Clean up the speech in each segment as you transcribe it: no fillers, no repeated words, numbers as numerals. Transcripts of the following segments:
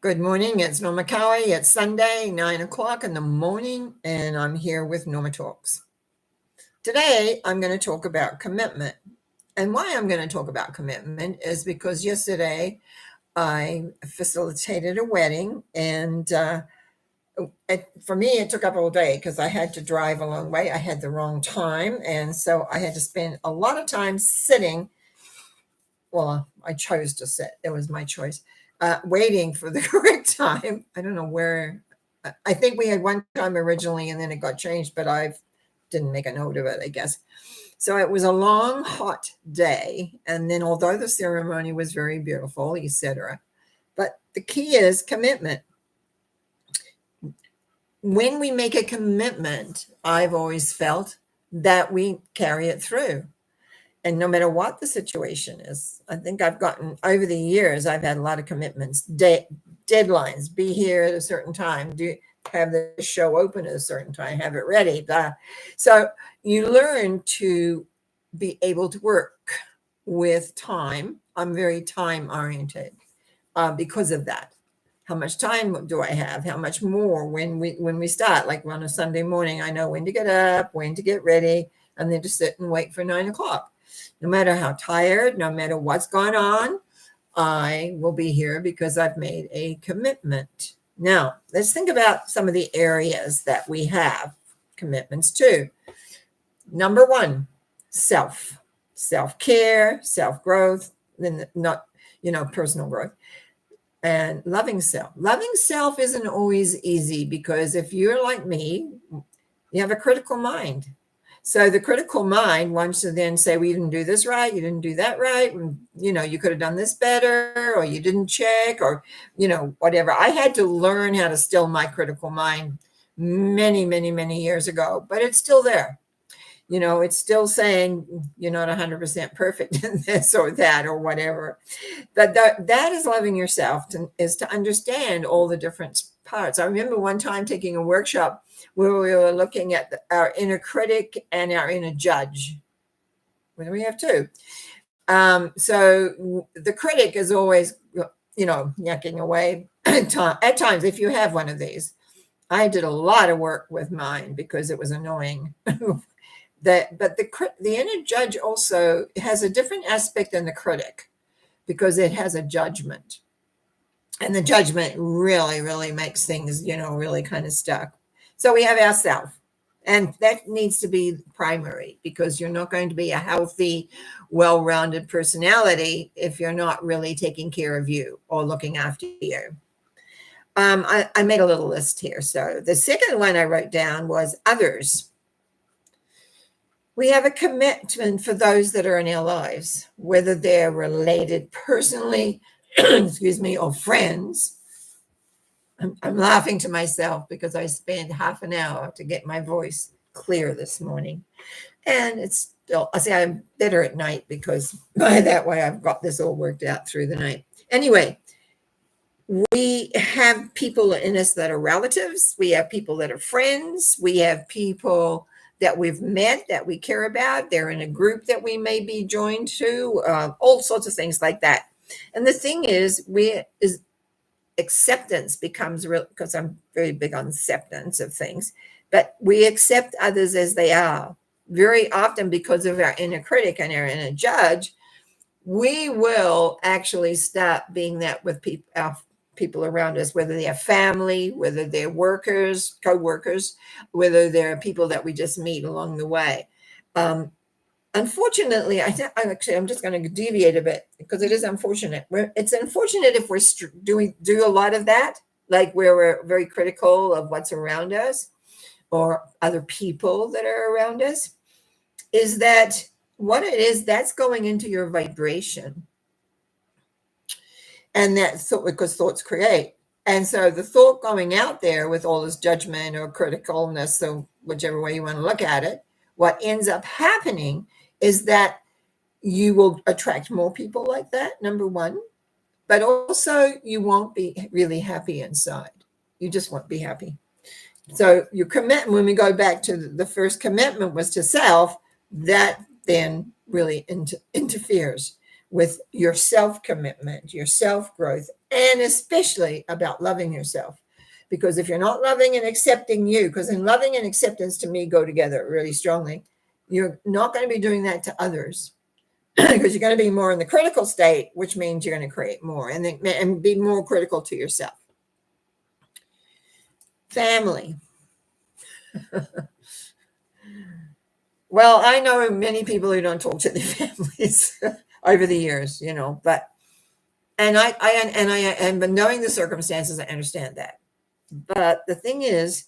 Good morning. It's Norma Cowie. It's Sunday, 9 o'clock in the morning, and I'm here with Norma Talks. Today, I'm going to talk about commitment. And why I'm going to talk about commitment is because yesterday I facilitated a wedding, and for me, it took up all day because I had to drive a long way. I had the wrong time, and so I had to spend a lot of time sitting. Well, I chose to sit. It was my choice. Waiting for the correct time. I don't know where. I think we had one time originally, and then it got changed, but I didn't make a note of it, I guess. So it was a long, hot day, and then although the ceremony was very beautiful, etc., but the key is commitment. When we make a commitment, I've always felt that we carry it through. And no matter what the situation is, I think I've gotten over the years, I've had a lot of commitments, deadlines, be here at a certain time, have the show open at a certain time, have it ready. Blah. So you learn to be able to work with time. I'm very time oriented because of that. How much time do I have? How much more when we start? Like on a Sunday morning, I know when to get up, when to get ready, and then to sit and wait for 9 o'clock. No matter how tired, no matter what's going on, I will be here because I've made a commitment. Now, let's think about some of the areas that we have commitments to. Number one, self-care, self-growth, then not, personal growth, and loving self. Loving self isn't always easy because if you're like me, you have a critical mind. So the critical mind wants to then say, well, you didn't do this right, you didn't do that right, and, you could have done this better, or you didn't check, or, whatever. I had to learn how to still my critical mind many, many, many years ago, but it's still there. It's still saying you're not 100% perfect in this or that or whatever. But that is loving yourself, is to understand all the different parts. I remember one time taking a workshop where we were looking at our inner critic and our inner judge. Well, we have two. So the critic is always, yucking away at times. If you have one of these, I did a lot of work with mine because it was annoying. But the inner judge also has a different aspect than the critic because it has a judgment. And the judgment really, really makes things, really kind of stuck. So we have ourself, and that needs to be primary because you're not going to be a healthy, well-rounded personality if you're not really taking care of you or looking after you. I made a little list here. So the second one I wrote down was others. We have a commitment for those that are in our lives, whether they're related personally, excuse me, or friends. I'm laughing to myself because I spent half an hour to get my voice clear this morning. And it's still, I'm better at night because by that way I've got this all worked out through the night. Anyway, we have people in us that are relatives. We have people that are friends. We have people that we've met that we care about. They're in a group that we may be joined to, all sorts of things like that. And the thing is, acceptance becomes real, because I'm very big on acceptance of things, but we accept others as they are. Very often because of our inner critic and our inner judge, we will actually start being that with our people around us, whether they're family, whether they're workers, co-workers, whether they're people that we just meet along the way. Unfortunately, I'm just going to deviate a bit because it is unfortunate. It's unfortunate if we're do a lot of that, like where we're very critical of what's around us or other people that are around us, is that what it is, that's going into your vibration. And that's because thoughts create. And so the thought going out there with all this judgment or criticalness, so whichever way you want to look at it, what ends up happening is that you will attract more people like that, number one, but also you won't be really happy inside. You just won't be happy. So your commitment, when we go back to the first commitment was to self, that then really interferes with your self-commitment, your self-growth, and especially about loving yourself. Because if you're not loving and accepting you, because in loving and acceptance to me go together really strongly, you're not going to be doing that to others. Because you're going to be more in the critical state, which means you're going to create more and be more critical to yourself. Family. Well, I know many people who don't talk to their families over the years, but but knowing the circumstances, I understand that. But the thing is,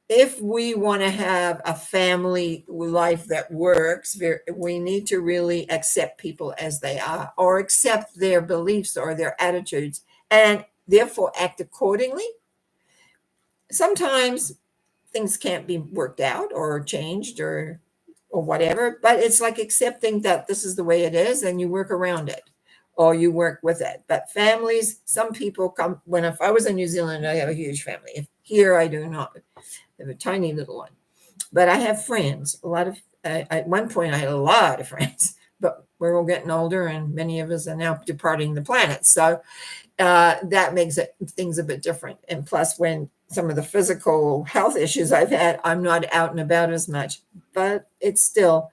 if we want to have a family life that works, we need to really accept people as they are, or accept their beliefs or their attitudes, and therefore act accordingly. Sometimes things can't be worked out or changed or whatever, but it's like accepting that this is the way it is and you work around it or you work with it. But families, some people come, if I was in New Zealand, I have a huge family. If here I do not. I have a tiny little one, but I have friends. At one point I had a lot of friends, but we're all getting older and many of us are now departing the planet. So that makes things a bit different. And plus, when some of the physical health issues I've had, I'm not out and about as much, but it's still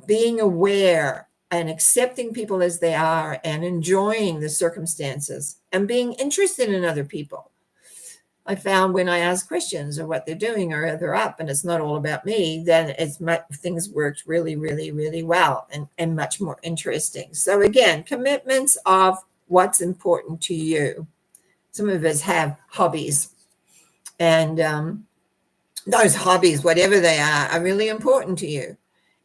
being aware and accepting people as they are and enjoying the circumstances and being interested in other people. I found when I ask questions of what they're doing or they're up and it's not all about me, then things worked really, really, really well and much more interesting. So again, commitments of what's important to you. Some of us have hobbies, and those hobbies, whatever they are really important to you.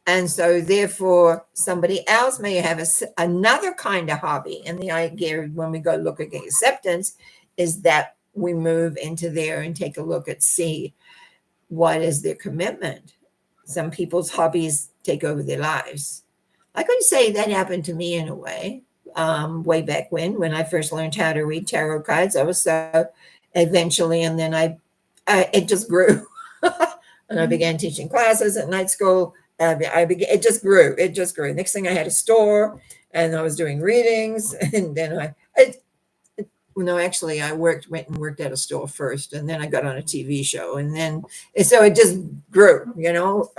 And so therefore, somebody else may have another kind of hobby. And the idea when we go look at acceptance is that we move into there and take a look at see what is their commitment. Some people's hobbies take over their lives. I could say that happened to me in a way. Way back when I first learned how to read tarot cards, I was so eventually, and then it just grew. And I began teaching classes at night school. It just grew. Next thing I had a store and I was doing readings. And then I went and worked at a store first. And then I got on a TV show. And so it just grew,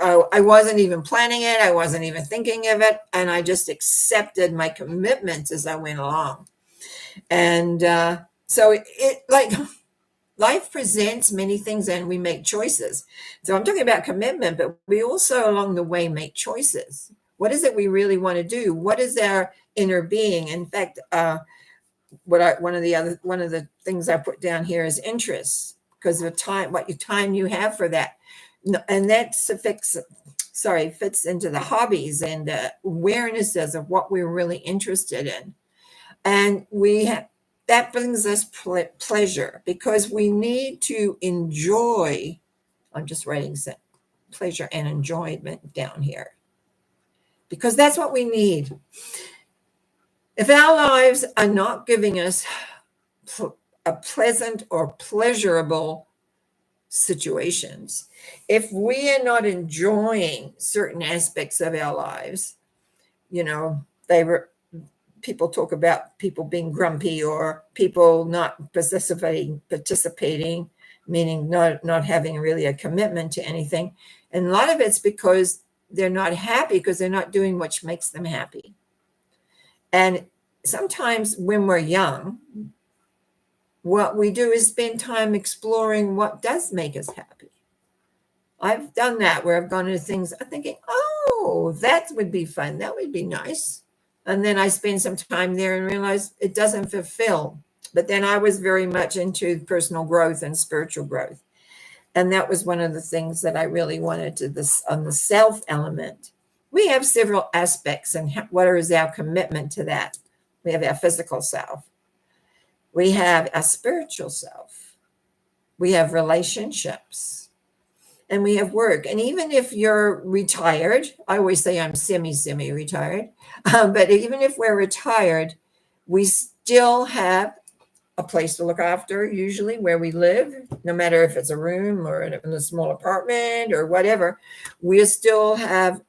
I wasn't even planning it. I wasn't even thinking of it. And I just accepted my commitments as I went along. And so life presents many things and we make choices. So I'm talking about commitment, but we also along the way make choices. What is it we really want to do? What is our inner being? In fact, one of the things I put down here is interests, because of time you have for that. And that fits into the hobbies and the awarenesses of what we're really interested in. And that brings us pleasure, because we need to enjoy. I'm just writing pleasure and enjoyment down here, because that's what we need. If our lives are not giving us a pleasant or pleasurable situations, if we are not enjoying certain aspects of our lives, people talk about people being grumpy or people not participating, meaning not having really a commitment to anything. And a lot of it's because they're not happy, because they're not doing what makes them happy. And sometimes when we're young, what we do is spend time exploring what does make us happy. I've done that where I've gone into things thinking, oh, that would be fun. That would be nice. And then I spend some time there and realize it doesn't fulfill. But then I was very much into personal growth and spiritual growth. And that was one of the things that I really wanted on the self element. We have several aspects, and what is our commitment to that? We have our physical self. We have our spiritual self. We have relationships. And we have work. And even if you're retired, I always say I'm semi-retired, but even if we're retired, we still have a place to look after, usually where we live, no matter if it's a room or in a small apartment or whatever. We still have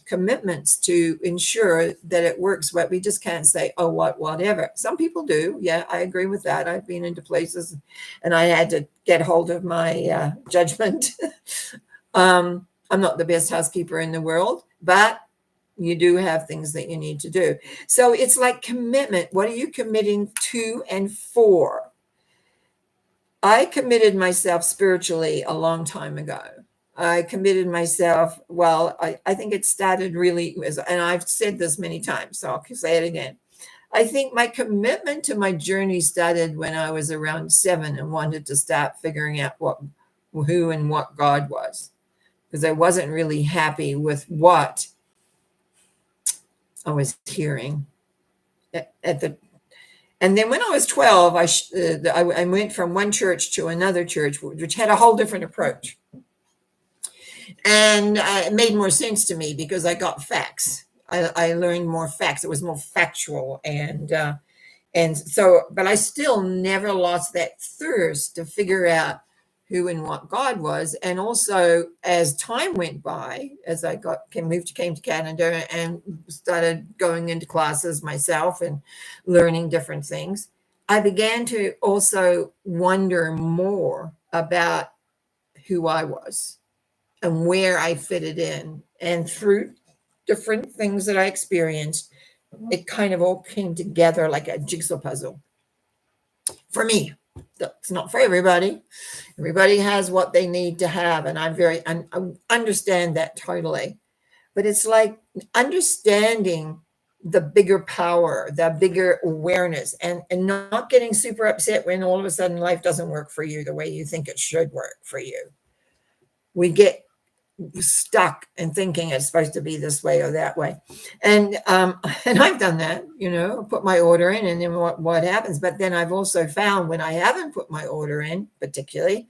commitments to ensure that it works. But we just can't say, oh, whatever. Some people do. Yeah, I agree with that. I've been into places and I had to get hold of my judgment. I'm not the best housekeeper in the world, but you do have things that you need to do. So it's like commitment. What are you committing to and for? I committed myself spiritually a long time ago. I committed myself, well, I think it started really, and I've said this many times, so I'll say it again. I think my commitment to my journey started when I was around 7 and wanted to start figuring out who and what God was, because I wasn't really happy with what I was hearing at the. And then when I was 12, I went from one church to another church, which had a whole different approach. And it made more sense to me because I got facts. I learned more facts. It was more factual. And so, but I still never lost that thirst to figure out who and what God was. And also, as time went by, as I came to Canada and started going into classes myself and learning different things, I began to also wonder more about who I was and where I fitted in. And through different things that I experienced, it kind of all came together like a jigsaw puzzle for me. It's not for everybody. Everybody has what they need to have, and I understand that totally. But it's like understanding the bigger power, the bigger awareness, and not getting super upset when all of a sudden life doesn't work for you the way you think it should work for you. We get stuck and thinking it's supposed to be this way or that way, and I've done that, put my order in, and then what happens. But then I've also found when I haven't put my order in, particularly,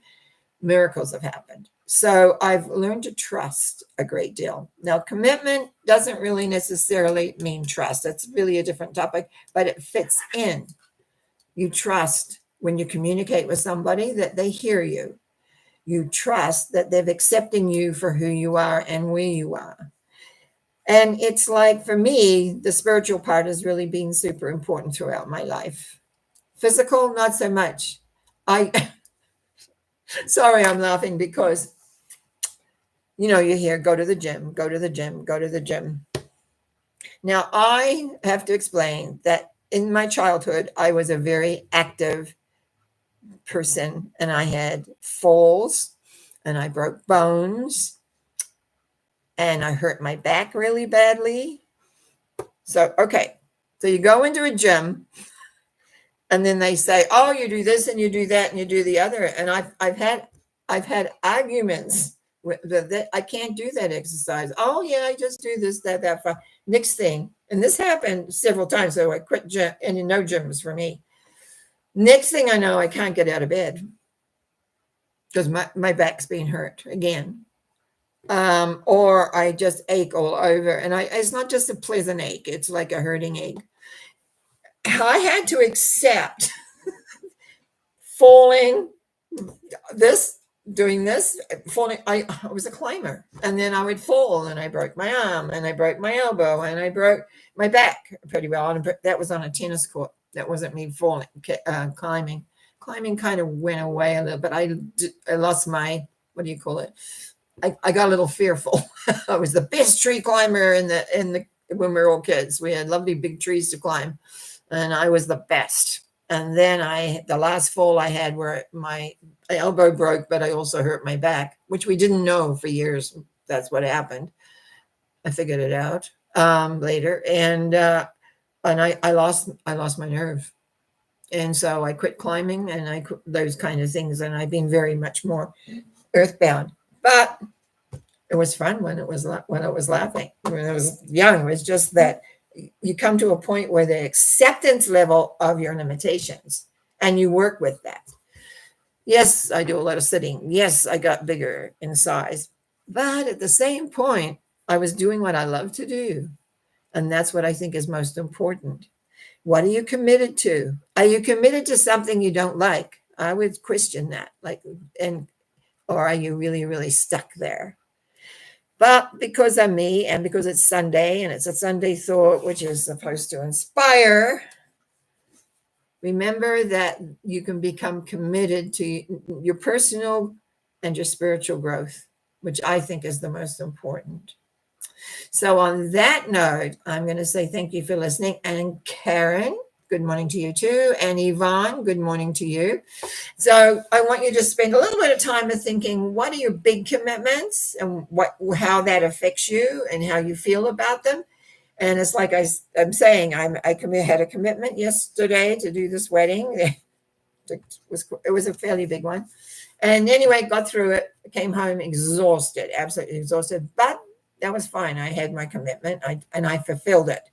miracles have happened. So I've learned to trust a great deal. Now, commitment doesn't really necessarily mean trust. It's really a different topic, but it fits in. You trust when you communicate with somebody that they hear you. You trust that they're accepting you for who you are and where you are. And it's like, for me, the spiritual part has really been super important throughout my life. Physical, not so much. Sorry, I'm laughing because, you hear, go to the gym, go to the gym, go to the gym. Now, I have to explain that in my childhood, I was a very active person, and I had falls, and I broke bones, and I hurt my back really badly. So, okay, so you go into a gym, and then they say, oh, you do this and you do that and you do the other. And I've had arguments with that. I can't do that exercise. Oh yeah, I just do this, that. Next thing, and this happened several times. So I quit gym, and no gyms for me. Next thing I know, I can't get out of bed because my back's being hurt again. Or I just ache all over. And it's not just a pleasant ache. It's like a hurting ache. I had to accept falling, doing this, falling. I was a climber, and then I would fall, and I broke my arm, and I broke my elbow, and I broke my back pretty well. And that was on a tennis court. That wasn't me falling, climbing. Climbing kind of went away a little, but I lost my, what do you call it? I got a little fearful. I was the best tree climber in the when we were all kids. We had lovely big trees to climb, and I was the best. And then the last fall I had where my elbow broke, but I also hurt my back, which we didn't know for years. That's what happened. I figured it out later, and I lost my nerve, and so I quit climbing, and those kind of things, and I've been very much more earthbound. But it was fun when I was laughing. When I was young, it was just that you come to a point where the acceptance level of your limitations, and you work with that. Yes, I do a lot of sitting. Yes, I got bigger in size. But at the same point, I was doing what I love to do. And that's what I think is most important. What are you committed to? Are you committed to something you don't like? I would question that. Or are you really, really stuck there? But because I'm me and because it's Sunday and it's a Sunday thought, which is supposed to inspire, remember that you can become committed to your personal and your spiritual growth, which I think is the most important. So, on that note, I'm going to say thank you for listening. And Karen, good morning to you too. And Yvonne, good morning to you. So, I want you to spend a little bit of time of thinking what are your big commitments and how that affects you and how you feel about them. And it's like I'm saying, had a commitment yesterday to do this wedding. It was a fairly big one. And anyway, got through it, came home exhausted, absolutely exhausted. But that was fine. I had my commitment and I fulfilled it.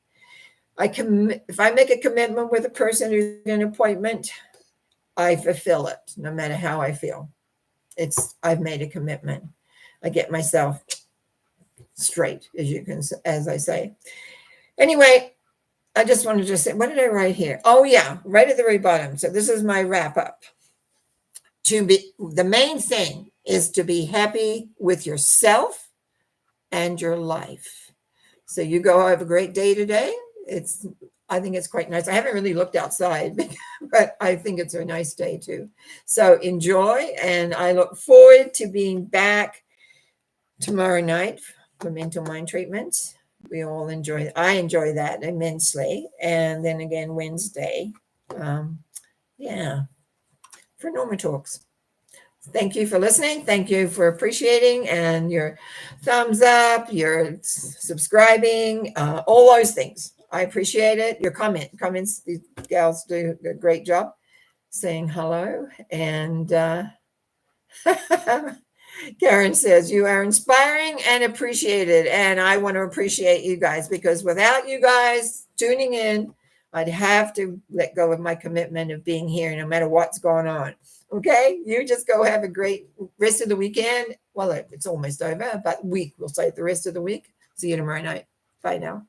If I make a commitment with a person who's in an appointment, I fulfill it no matter how I feel. I've made a commitment. I get myself straight, as I say. Anyway, I just wanted to say, what did I write here? Oh yeah, right at the very bottom. So this is my wrap up. The main thing is to be happy with yourself and your life. So you go have a great day today. I think it's quite nice. I haven't really looked outside, but I think it's a nice day too. So enjoy, and I look forward to being back tomorrow night for mental mind treatments. I enjoy that immensely. And then again, Wednesday, for Norma Talks. Thank you for listening. Thank you for appreciating and your thumbs up, your subscribing, all those things. I appreciate it. Your comments, these gals do a great job saying hello. And Karen says, you are inspiring and appreciated. And I want to appreciate you guys because without you guys tuning in, I'd have to let go of my commitment of being here no matter what's going on. Okay, you just go have a great rest of the weekend. Well, it's almost over, but week, we'll say the rest of the week. See you tomorrow night. Bye now.